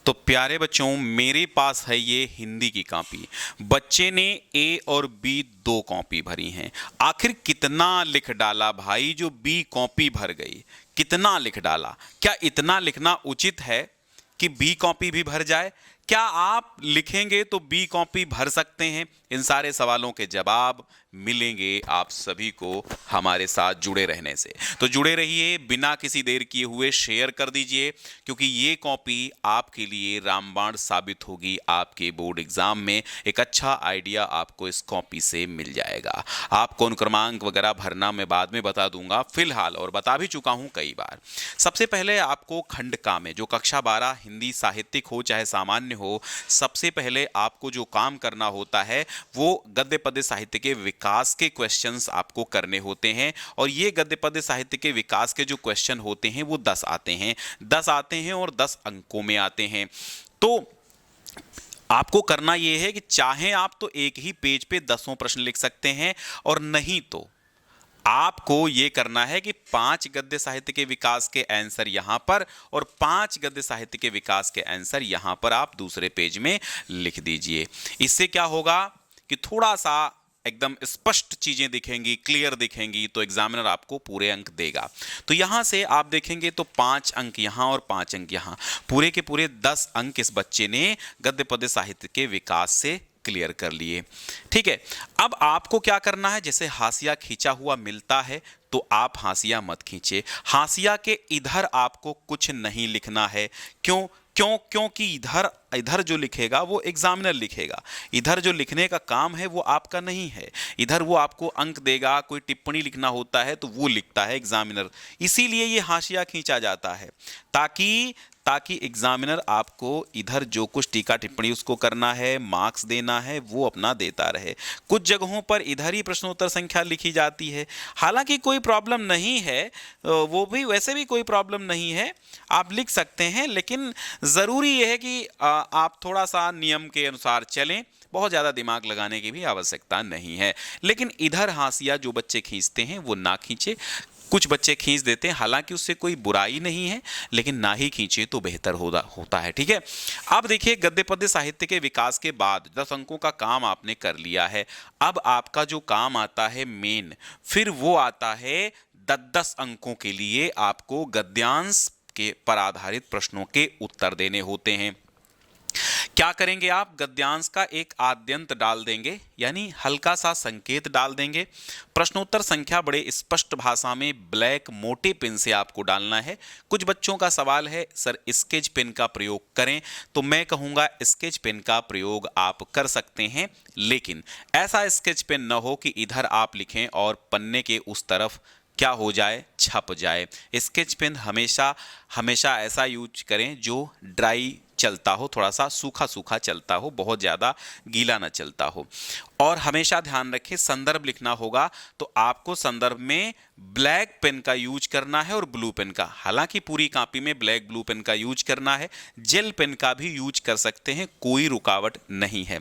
तो प्यारे बच्चों, मेरे पास है ये हिंदी की कॉपी। बच्चे ने ए और बी दो कॉपी भरी हैं। आखिर कितना लिख डाला भाई जो बी कॉपी भर गई? कितना लिख डाला? क्या इतना लिखना उचित है कि बी कॉपी भी भर जाए? क्या आप लिखेंगे तो बी कॉपी भर सकते हैं? इन सारे सवालों के जवाब मिलेंगे आप सभी को हमारे साथ जुड़े रहने से। तो जुड़े रहिए, बिना किसी देर किए हुए शेयर कर दीजिए, क्योंकि ये कॉपी आपके लिए रामबाण साबित होगी। आपके बोर्ड एग्जाम में एक अच्छा आइडिया आपको इस कॉपी से मिल जाएगा। आप कौन क्रमांक वगैरह भरना मैं बाद में बता दूंगा, फिलहाल, और बता भी चुका हूं कई बार। सबसे पहले आपको खंड का में, जो कक्षा 12 हिंदी साहित्यिक हो चाहे सामान्य हो, सबसे पहले आपको जो काम करना होता है वो गद्य पद्य साहित्य के विकास के क्वेश्चंस आपको करने होते हैं। और ये गद्य पद्य साहित्य के विकास के जो क्वेश्चन होते हैं वो 10 आते हैं। 10 आते हैं और 10 अंकों में आते हैं। तो आपको करना यह है कि चाहे आप तो एक ही पेज पे 10 प्रश्न लिख सकते हैं, और नहीं तो आपको यह करना है कि 5 गद्य साहित्य के विकास के आंसर यहां पर और 5 गद्य साहित्य के विकास के आंसर यहां पर आप दूसरे पेज में लिख दीजिए। इससे क्या होगा कि थोड़ा सा एकदम स्पष्ट चीजें दिखेंगी, क्लियर दिखेंगी, तो एग्जामिनर आपको पूरे अंक देगा। तो यहां से आप देखेंगे तो 5 अंक यहां और 5 अंक यहां, पूरे के पूरे 10 अंक इस बच्चे ने गद्य पद्य साहित्य के विकास से क्लियर कर लिए। ठीक है, अब आपको क्या करना है, जैसे हाशिया खींचा हुआ मिलता है तो आप हाशिया मत खींचे। हाशिया के इधर आपको कुछ नहीं लिखना है। क्योंकि इधर जो लिखेगा वो एग्जामिनर लिखेगा। इधर जो लिखने का काम है वो आपका नहीं है। इधर वो आपको अंक देगा, कोई टिप्पणी लिखना होता है तो वो लिखता है एग्जामिनर। इसीलिए ये हाशिया खींचा जाता है, ताकि एग्जामिनर आपको इधर जो कुछ टीका टिप्पणी उसको करना है, मार्क्स देना है, वो अपना देता रहे। कुछ जगहों पर इधर ही प्रश्नोत्तर संख्या लिखी जाती है, हालांकि कोई प्रॉब्लम नहीं है, वो भी वैसे भी कोई प्रॉब्लम नहीं है, आप लिख सकते हैं। लेकिन ज़रूरी यह है कि आप थोड़ा सा नियम के अनुसार चलें, बहुत ज़्यादा दिमाग लगाने की भी आवश्यकता नहीं है। लेकिन इधर हाशिया जो बच्चे खींचते हैं वो ना खींचे। कुछ बच्चे खींच देते हैं, हालांकि उससे कोई बुराई नहीं है, लेकिन ना ही खींचे तो बेहतर होता है। ठीक है, अब देखिए, गद्य पद्य साहित्य के विकास के बाद 10 अंकों का काम आपने कर लिया है। अब आपका जो काम आता है मेन, फिर वो आता है 10-10 अंकों के लिए आपको गद्यांश के पर आधारित प्रश्नों के उत्तर देने होते हैं। क्या करेंगे आप? गद्यांश का एक आद्यंत डाल देंगे, यानी हल्का सा संकेत डाल देंगे। प्रश्नोत्तर संख्या बड़े स्पष्ट भाषा में ब्लैक मोटे पेन से आपको डालना है। कुछ बच्चों का सवाल है सर स्केच पेन का प्रयोग करें, तो मैं कहूंगा स्केच पेन का प्रयोग आप कर सकते हैं, लेकिन ऐसा स्केच पेन न हो कि इधर आप लिखें और पन्ने के उस तरफ क्या हो जाए, छप जाए। स्केच पेन हमेशा ऐसा यूज करें जो ड्राई चलता हो, थोड़ा सा सूखा सूखा चलता हो, बहुत ज़्यादा गीला ना चलता हो। और हमेशा ध्यान रखें, संदर्भ लिखना होगा तो आपको संदर्भ में ब्लैक पेन का यूज करना है और ब्लू पेन का। हालांकि पूरी कॉपी में ब्लैक ब्लू पेन का यूज करना है, जेल पेन का भी यूज कर सकते हैं, कोई रुकावट नहीं है।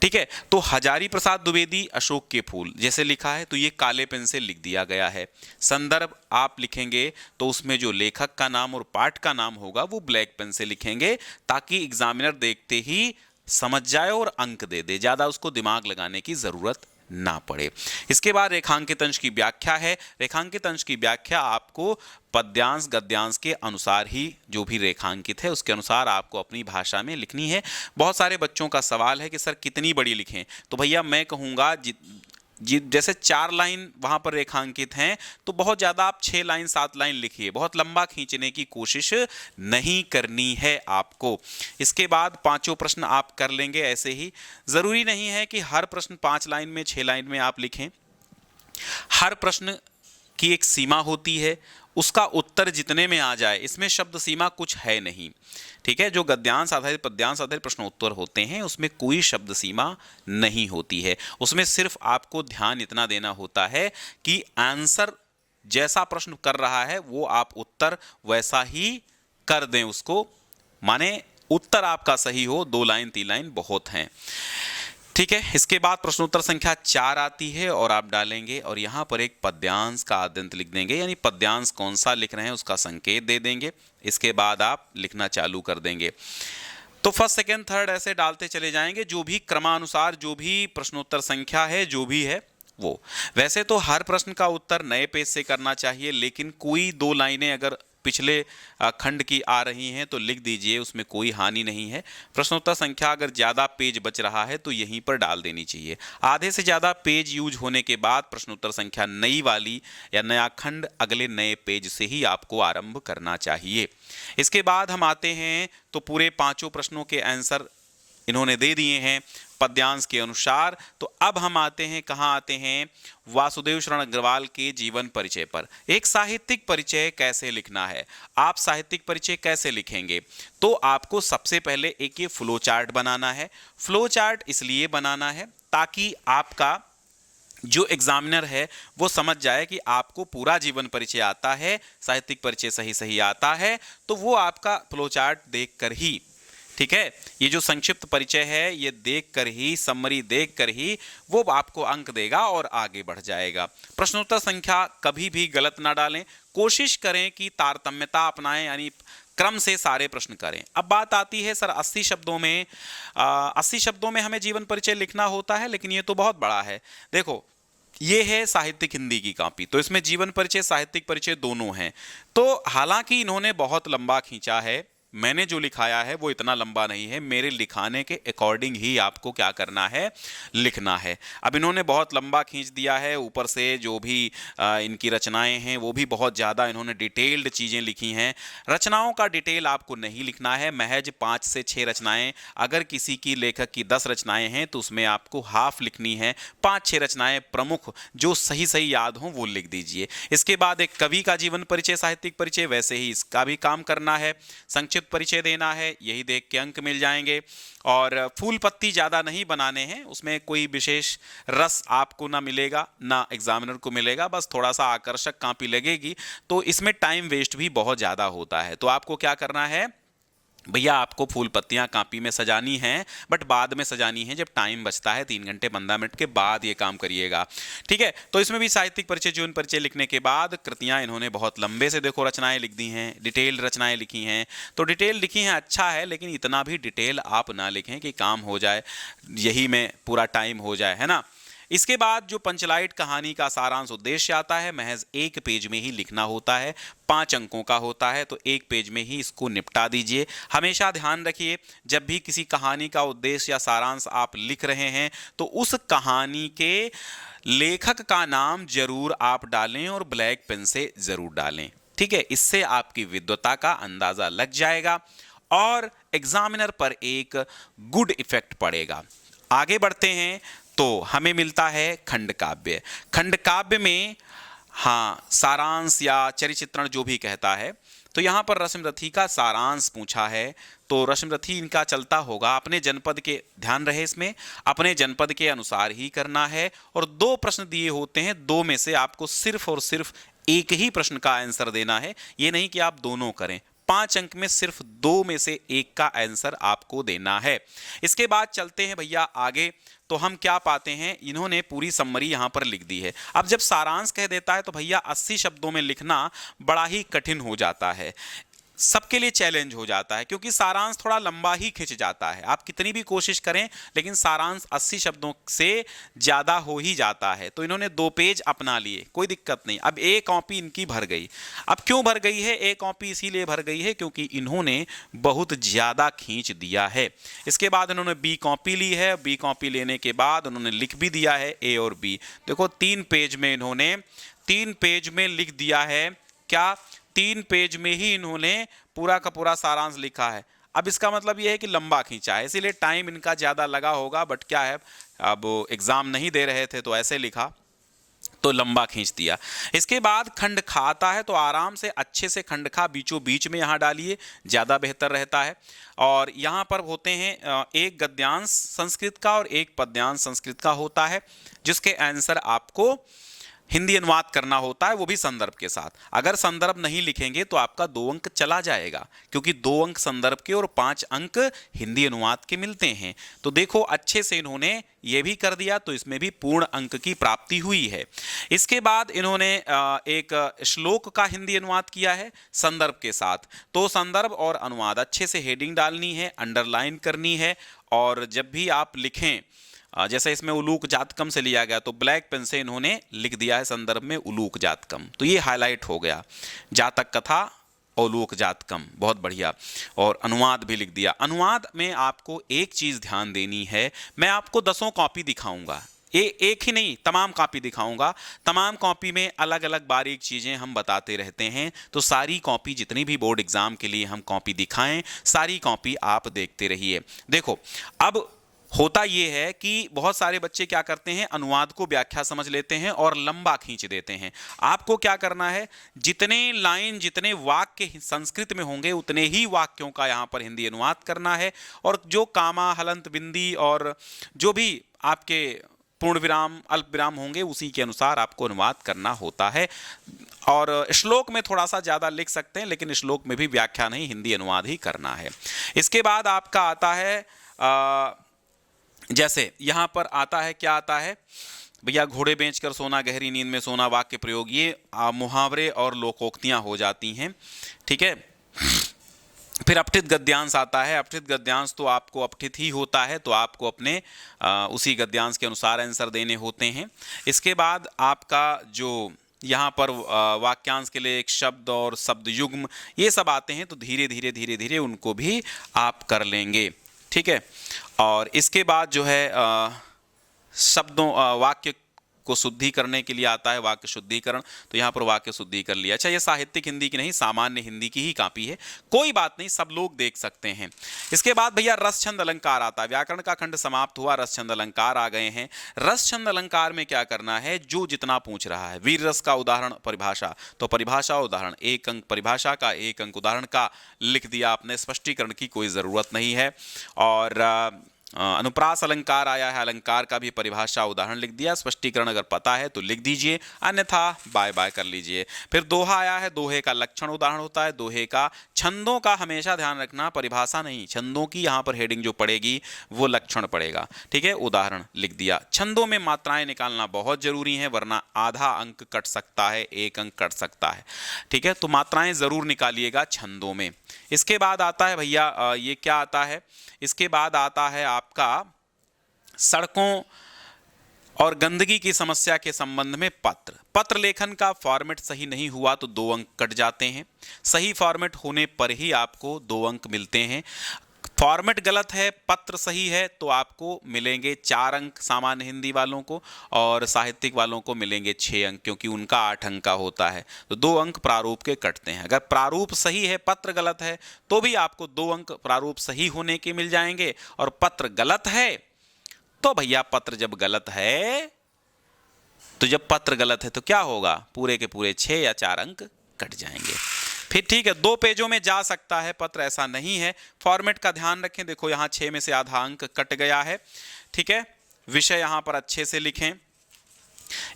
ठीक है, तो हजारी प्रसाद द्विवेदी अशोक के फूल जैसे लिखा है तो ये काले पेन से लिख दिया गया है। संदर्भ आप लिखेंगे तो उसमें जो लेखक का नाम और पाठ का नाम होगा वो ब्लैक पेन से लिखेंगे, ताकि एग्जामिनर देखते ही समझ जाए और अंक दे दे, ज्यादा उसको दिमाग लगाने की जरूरत ना पड़े। इसके बाद रेखांकित अंश की व्याख्या है। रेखांकित अंश की व्याख्या आपको पद्यांश गद्यांश के अनुसार ही, जो भी रेखांकित है उसके अनुसार आपको अपनी भाषा में लिखनी है। बहुत सारे बच्चों का सवाल है कि सर कितनी बड़ी लिखें, तो भैया मैं कहूँगा जैसे 4 लाइन वहां पर रेखांकित हैं तो बहुत ज़्यादा आप 6 लाइन 7 लाइन लिखिए, बहुत लंबा खींचने की कोशिश नहीं करनी है आपको। इसके बाद 5 प्रश्न आप कर लेंगे ऐसे ही। ज़रूरी नहीं है कि हर प्रश्न 5 लाइन में 6 लाइन में आप लिखें। हर प्रश्न की एक सीमा होती है, उसका उत्तर जितने में आ जाए, इसमें शब्द सीमा कुछ है नहीं। ठीक है, जो गद्यांश आधारित पद्यांश आधारित प्रश्नोत्तर होते हैं उसमें कोई शब्द सीमा नहीं होती है। उसमें सिर्फ आपको ध्यान इतना देना होता है कि आंसर जैसा प्रश्न कर रहा है वो आप उत्तर वैसा ही कर दें उसको, माने उत्तर आपका सही हो। 2 लाइन 3 लाइन बहुत हैं। ठीक है, इसके बाद प्रश्नोत्तर संख्या 4 आती है और आप डालेंगे और यहाँ पर एक पद्यांश का आद्यंत लिख देंगे, यानी पद्यांश कौन सा लिख रहे हैं उसका संकेत दे देंगे। इसके बाद आप लिखना चालू कर देंगे। तो फर्स्ट सेकेंड थर्ड ऐसे डालते चले जाएंगे, जो भी क्रमानुसार जो भी प्रश्नोत्तर संख्या है जो भी है वो। वैसे तो हर प्रश्न का उत्तर नए पेज से करना चाहिए, लेकिन कोई दो लाइनें अगर पिछले खंड की आ रही हैं तो लिख दीजिए, उसमें कोई हानि नहीं है। प्रश्नोत्तर संख्या अगर ज़्यादा पेज बच रहा है तो यहीं पर डाल देनी चाहिए। आधे से ज़्यादा पेज यूज होने के बाद प्रश्नोत्तर संख्या नई वाली या नया खंड अगले नए पेज से ही आपको आरंभ करना चाहिए। इसके बाद हम आते हैं तो पूरे पांचों प्रश्नों के आंसर इन्होंने दे दिए हैं पद्यांश के अनुसार। तो अब हम आते हैं, कहाँ आते हैं, वासुदेव शरण अग्रवाल के जीवन परिचय पर। एक साहित्यिक परिचय कैसे लिखना है, आप साहित्यिक परिचय कैसे लिखेंगे, तो आपको सबसे पहले एक ये फ्लो चार्ट बनाना है। फ्लो चार्ट इसलिए बनाना है ताकि आपका जो एग्जामिनर है वो समझ जाए कि आपको पूरा जीवन परिचय आता है, साहित्यिक परिचय सही सही आता है, तो वो आपका फ्लो चार्ट देखकर ही, ठीक है, ये जो संक्षिप्त परिचय है ये देखकर ही, समरी देखकर ही वो आपको अंक देगा और आगे बढ़ जाएगा। प्रश्नोत्तर संख्या कभी भी गलत ना डालें, कोशिश करें कि तारतम्यता अपनाएं, यानी क्रम से सारे प्रश्न करें। अब बात आती है सर 80 शब्दों में, 80 शब्दों में हमें जीवन परिचय लिखना होता है, लेकिन ये तो बहुत बड़ा है। देखो ये है साहित्यिक हिंदी की कॉपी, तो इसमें जीवन परिचय साहित्यिक परिचय दोनों हैं। तो हालांकि इन्होंने बहुत लंबा खींचा है, मैंने जो लिखाया है वो इतना लंबा नहीं है, मेरे लिखाने के अकॉर्डिंग ही आपको क्या करना है, लिखना है। अब इन्होंने बहुत लंबा खींच दिया है, ऊपर से जो भी इनकी रचनाएं हैं वो भी बहुत ज़्यादा इन्होंने डिटेल्ड चीज़ें लिखी हैं। रचनाओं का डिटेल आपको नहीं लिखना है, महज 5 से 6 रचनाएं, अगर किसी की लेखक की 10 रचनाएं हैं तो उसमें आपको हाफ लिखनी है, 5-6 रचनाएं प्रमुख जो सही सही याद हों वो लिख दीजिए। इसके बाद एक कवि का जीवन परिचय साहित्यिक परिचय, वैसे ही इसका भी काम करना है, संक्षिप्त परिचय देना है, यही देख के अंक मिल जाएंगे। और फूल पत्ती ज़्यादा नहीं बनाने हैं, उसमें कोई विशेष रस आपको ना मिलेगा ना एग्जामिनर को मिलेगा, बस थोड़ा सा आकर्षक कॉपी लगेगी, तो इसमें टाइम वेस्ट भी बहुत ज़्यादा होता है। तो आपको क्या करना है भैया, आपको फूल पत्तियां कापी में सजानी हैं, बट बाद में सजानी है जब टाइम बचता है, 3 घंटे 15 मिनट के बाद ये काम करिएगा, ठीक है। तो इसमें भी साहित्यिक परिचय जीवन परिचय लिखने के बाद कृतियां इन्होंने बहुत लंबे से देखो रचनाएं लिख दी हैं, डिटेल रचनाएं लिखी हैं। तो डिटेल लिखी हैं अच्छा है, लेकिन इतना भी डिटेल आप ना लिखें कि काम हो जाए, यही में पूरा टाइम हो जाए, है ना। इसके बाद जो पंचलाइट कहानी का सारांश उद्देश्य आता है, महज 1 पेज में ही लिखना होता है, 5 अंकों का होता है, तो 1 पेज में ही इसको निपटा दीजिए। हमेशा ध्यान रखिए, जब भी किसी कहानी का उद्देश्य या सारांश आप लिख रहे हैं तो उस कहानी के लेखक का नाम जरूर आप डालें और ब्लैक पेन से जरूर डालें, ठीक है। इससे आपकी विद्वता का अंदाजा लग जाएगा और एग्जामिनर पर एक गुड इफेक्ट पड़ेगा। आगे बढ़ते हैं तो हमें मिलता है खंड काव्य। खंड काव्य में हाँ सारांश या चरिचित्रण जो भी कहता है, तो यहाँ पर रश्मिरथी का सारांश पूछा है। तो रश्मिरथी इनका चलता होगा अपने जनपद के, ध्यान रहे इसमें, अपने जनपद के अनुसार ही करना है। और 2 प्रश्न दिए होते हैं, 2 में से आपको सिर्फ और सिर्फ एक ही प्रश्न का आंसर देना है, ये नहीं कि आप दोनों करें। 5 अंक में सिर्फ 2 में से 1 का आंसर आपको देना है। इसके बाद चलते हैं भैया आगे, तो हम क्या पाते हैं, इन्होंने पूरी समरी यहां पर लिख दी है। अब जब सारांश कह देता है तो भैया 80 शब्दों में लिखना बड़ा ही कठिन हो जाता है, सबके लिए चैलेंज हो जाता है, क्योंकि सारांश थोड़ा लंबा ही खिंच जाता है। आप कितनी भी कोशिश करें लेकिन सारांश 80 शब्दों से ज़्यादा हो ही जाता है। तो इन्होंने 2 पेज अपना लिए, कोई दिक्कत नहीं। अब ए कॉपी इनकी भर गई। अब क्यों भर गई है ए कॉपी, इसीलिए भर गई है क्योंकि इन्होंने बहुत ज़्यादा खींच दिया है। इसके बाद इन्होंने बी कॉपी ली है, बी कॉपी लेने के बाद उन्होंने लिख भी दिया है ए और बी। देखो 3 पेज में इन्होंने 3 पेज में लिख दिया है, क्या 3 पेज में ही इन्होंने पूरा का पूरा सारांश लिखा है। अब इसका मतलब यह है कि लंबा खींचा है, इसीलिए टाइम इनका ज़्यादा लगा होगा, बट क्या है, अब एग्ज़ाम नहीं दे रहे थे तो ऐसे लिखा, तो लंबा खींच दिया। इसके बाद खंड खा आता है, तो आराम से अच्छे से खंड खा बीचों बीच में यहाँ डालिए, ज़्यादा बेहतर रहता है। और यहाँ पर होते हैं एक गद्यांश संस्कृत का और एक पद्यांश संस्कृत का होता है, जिसके आंसर आपको हिंदी अनुवाद करना होता है, वो भी संदर्भ के साथ। अगर संदर्भ नहीं लिखेंगे तो आपका 2 अंक चला जाएगा, क्योंकि 2 अंक संदर्भ के और 5 अंक हिंदी अनुवाद के मिलते हैं। तो देखो अच्छे से इन्होंने ये भी कर दिया, तो इसमें भी पूर्ण अंक की प्राप्ति हुई है। इसके बाद इन्होंने एक श्लोक का हिंदी अनुवाद किया है संदर्भ के साथ। तो संदर्भ और अनुवाद अच्छे से हेडिंग डालनी है, अंडरलाइन करनी है, और जब भी आप लिखें, जैसे इसमें उलूक जातकम से लिया गया, तो ब्लैक पेन से इन्होंने लिख दिया है संदर्भ में उलूक जातकम, तो ये हाईलाइट हो गया, जातक कथा उलूक जातकम, बहुत बढ़िया। और अनुवाद भी लिख दिया। अनुवाद में आपको एक चीज़ ध्यान देनी है, मैं आपको 10 कॉपी दिखाऊंगा, ये एक ही नहीं, तमाम कॉपी दिखाऊंगा। तमाम कॉपी में अलग अलग बारीक चीज़ें हम बताते रहते हैं, तो सारी कॉपी, जितनी भी बोर्ड एग्जाम के लिए हम कॉपी दिखाएं, सारी कॉपी आप देखते रहिए। देखो अब होता ये है कि बहुत सारे बच्चे क्या करते हैं, अनुवाद को व्याख्या समझ लेते हैं और लंबा खींच देते हैं। आपको क्या करना है, जितने लाइन, जितने वाक्य संस्कृत में होंगे, उतने ही वाक्यों का यहाँ पर हिंदी अनुवाद करना है, और जो कामा, हलंत, बिंदी और जो भी आपके पूर्ण विराम, अल्प विराम होंगे, उसी के अनुसार आपको अनुवाद करना होता है। और श्लोक में थोड़ा सा ज़्यादा लिख सकते हैं, लेकिन श्लोक में भी व्याख्या नहीं, हिंदी अनुवाद ही करना है। इसके बाद आपका आता है जैसे यहाँ पर आता है, क्या आता है भैया, घोड़े बेचकर सोना, गहरी नींद में सोना, वाक्य प्रयोग, ये मुहावरे और लोकोक्तियाँ हो जाती हैं, ठीक है। फिर अपठित गद्यांश आता है। अपठित गद्यांश तो आपको अपठित ही होता है, तो आपको अपने उसी गद्यांश के अनुसार आंसर देने होते हैं। इसके बाद आपका जो यहाँ पर वाक्यांश के लिए एक शब्द और शब्द युग्म, ये सब आते हैं, तो धीरे धीरे धीरे धीरे उनको भी आप कर लेंगे, ठीक है। और इसके बाद जो है शब्दों, वाक्य को शुद्धि करने के लिए आता है वाक्य शुद्धिकरण, तो यहाँ पर वाक्य शुद्धि कर लिया। अच्छा, ये साहित्यिक हिंदी की नहीं, सामान्य हिंदी की ही कॉपी है, कोई बात नहीं, सब लोग देख सकते हैं। इसके बाद भैया रस छंद अलंकार आता है। व्याकरण का खंड समाप्त हुआ, रस छंद अलंकार आ गए हैं। रस छंद अलंकार में क्या करना है, जो जितना पूछ रहा है, वीर रस का उदाहरण परिभाषा, तो परिभाषा उदाहरण 1 अंक, परिभाषा का 1 अंक, उदाहरण का लिख दिया आपने, स्पष्टीकरण की कोई ज़रूरत नहीं है। और अनुप्रास अलंकार आया है, अलंकार का भी परिभाषा उदाहरण लिख दिया, स्पष्टीकरण अगर पता है तो लिख दीजिए, अन्यथा बाय बाय कर लीजिए। फिर दोहा आया है, दोहे का लक्षण उदाहरण होता है, दोहे का छंदों का हमेशा ध्यान रखना, परिभाषा नहीं, छंदों की यहाँ पर हेडिंग जो पड़ेगी वो लक्षण पड़ेगा, ठीक है, उदाहरण लिख दिया। छंदों में मात्राएं निकालना बहुत जरूरी है, वरना आधा अंक कट सकता है, 1 अंक कट सकता है, ठीक है, तो मात्राएं जरूर निकालिएगा छंदों में। इसके बाद आता है भैया, ये क्या आता है, इसके बाद आता है आपका सड़कों और गंदगी की समस्या के संबंध में पत्र। पत्र लेखन का फॉर्मेट सही नहीं हुआ तो 2 अंक कट जाते हैं, सही फॉर्मेट होने पर ही आपको 2 अंक मिलते हैं। फॉर्मेट गलत है, पत्र सही है, तो आपको मिलेंगे 4 अंक सामान्य हिंदी वालों को, और साहित्यिक वालों को मिलेंगे 6 अंक, क्योंकि उनका 8 अंक का होता है, तो 2 अंक प्रारूप के कटते हैं। अगर प्रारूप सही है, पत्र गलत है, तो भी आपको 2 अंक प्रारूप सही होने के मिल जाएंगे, और पत्र गलत है तो भैया, पत्र जब गलत है, तो जब पत्र गलत है तो क्या होगा, पूरे के पूरे 6 या 4 अंक कट जाएंगे। फिर ठीक है, 2 पेजों में जा सकता है पत्र, ऐसा नहीं है। फॉर्मेट का ध्यान रखें, देखो यहाँ 6 में से आधा अंक कट गया है, ठीक है। विषय यहाँ पर अच्छे से लिखें।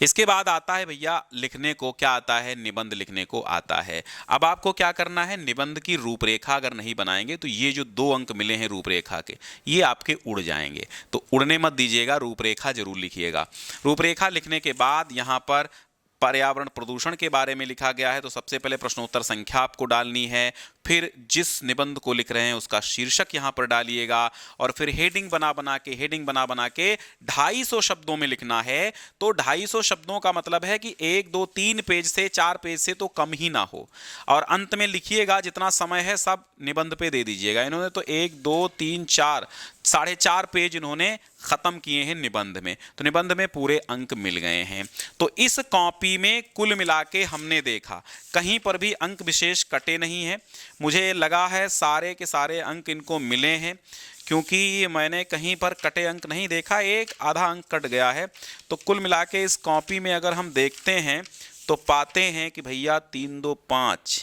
इसके बाद आता है भैया लिखने को, क्या आता है, निबंध लिखने को आता है। अब आपको क्या करना है, निबंध की रूपरेखा अगर नहीं बनाएंगे तो ये जो 2 अंक मिले हैं रूपरेखा के, ये आपके उड़ जाएंगे, तो उड़ने मत दीजिएगा, रूपरेखा जरूर लिखिएगा। रूपरेखा लिखने के बाद यहाँ पर पर्यावरण प्रदूषण के बारे में लिखा गया है, तो सबसे पहले प्रश्नोत्तर संख्या आपको डालनी है, फिर जिस निबंध को लिख रहे हैं उसका शीर्षक यहाँ पर डालिएगा, और फिर हेडिंग बना बना के 250 शब्दों में लिखना है। तो 250 शब्दों का मतलब है कि 1, 2, 3 पेज से 4 पेज से तो कम ही ना हो, और अंत में लिखिएगा जितना समय है सब निबंध पे दे दीजिएगा। इन्होंने तो 1, 2, 3, 4 4.5 पेज इन्होंने खत्म किए हैं निबंध में, तो निबंध में पूरे अंक मिल गए हैं। तो इस कॉपी में कुल मिला के हमने देखा, कहीं पर भी अंक विशेष कटे नहीं हैं। मुझे लगा है सारे के सारे अंक इनको मिले हैं, क्योंकि मैंने कहीं पर कटे अंक नहीं देखा, एक आधा अंक कट गया है। तो कुल मिला के इस कॉपी में अगर हम देखते हैं तो पाते हैं कि भैया 3, 2, 5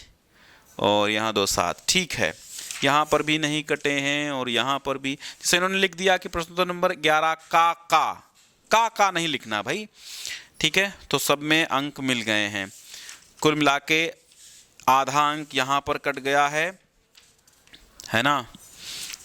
और यहाँ 2, 7, ठीक है, यहाँ पर भी नहीं कटे हैं, और यहाँ पर भी, जैसे इन्होंने लिख दिया कि प्रश्नोत्तर नंबर 11 का नहीं लिखना भाई, ठीक है, तो सब में अंक मिल गए हैं। कुल मिला के आधा अंक यहाँ पर कट गया है ना,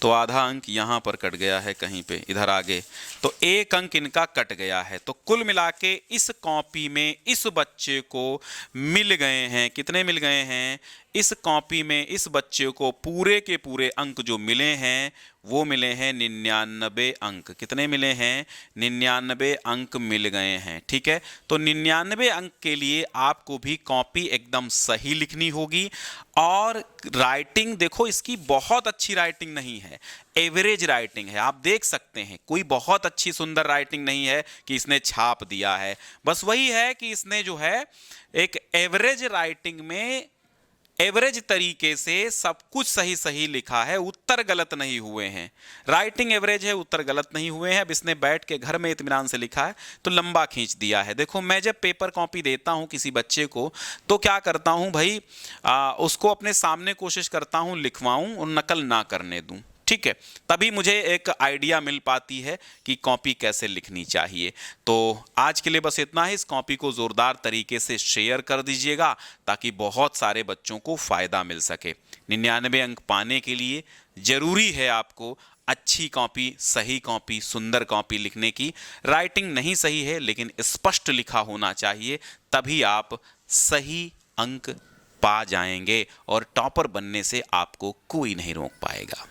तो आधा अंक यहाँ पर कट गया है कहीं पे इधर आगे, तो एक अंक इनका कट गया है। तो कुल मिला के इस कॉपी में इस बच्चे को मिल गए हैं, कितने मिल गए हैं, इस कॉपी में इस बच्चे को पूरे के पूरे अंक जो मिले हैं वो मिले हैं 99 अंक। कितने मिले हैं, 99 अंक मिल गए हैं। ठीक है, तो 99 अंक के लिए आपको भी कॉपी एकदम सही लिखनी होगी। और राइटिंग देखो, इसकी बहुत अच्छी राइटिंग नहीं है, एवरेज राइटिंग है। आप देख सकते हैं कोई बहुत अच्छी सुंदर राइटिंग नहीं है कि इसने छाप दिया है, बस वही है कि इसने जो है एक एवरेज राइटिंग में एवरेज तरीके से सब कुछ सही सही लिखा है, उत्तर गलत नहीं हुए हैं। राइटिंग एवरेज है, उत्तर गलत नहीं हुए हैं। अब इसने बैठ के घर में इत्मीनान से लिखा है तो लंबा खींच दिया है। देखो, मैं जब पेपर कॉपी देता हूं किसी बच्चे को तो क्या करता हूं भाई, उसको अपने सामने कोशिश करता हूं लिखवाऊं और नकल ना करने दूं। ठीक है, तभी मुझे एक आइडिया मिल पाती है कि कॉपी कैसे लिखनी चाहिए। तो आज के लिए बस इतना ही। इस कॉपी को ज़ोरदार तरीके से शेयर कर दीजिएगा ताकि बहुत सारे बच्चों को फ़ायदा मिल सके। 99 अंक पाने के लिए ज़रूरी है आपको अच्छी कॉपी, सही कॉपी, सुंदर कॉपी लिखने की। राइटिंग नहीं सही है लेकिन स्पष्ट लिखा होना चाहिए, तभी आप सही अंक पा जाएंगे और टॉपर बनने से आपको कोई नहीं रोक पाएगा।